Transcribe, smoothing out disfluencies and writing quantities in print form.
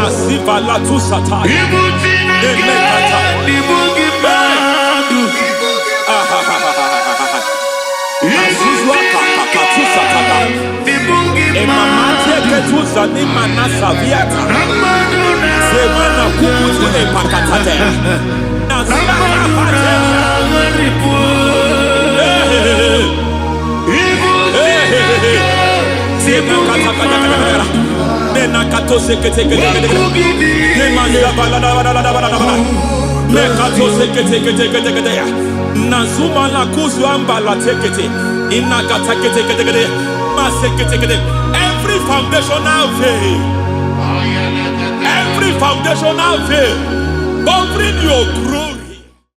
Asiva la tu sata. Nazuma la kuzuamba la tekete inagata kete every foundational veil, every foundational veil covering your growth.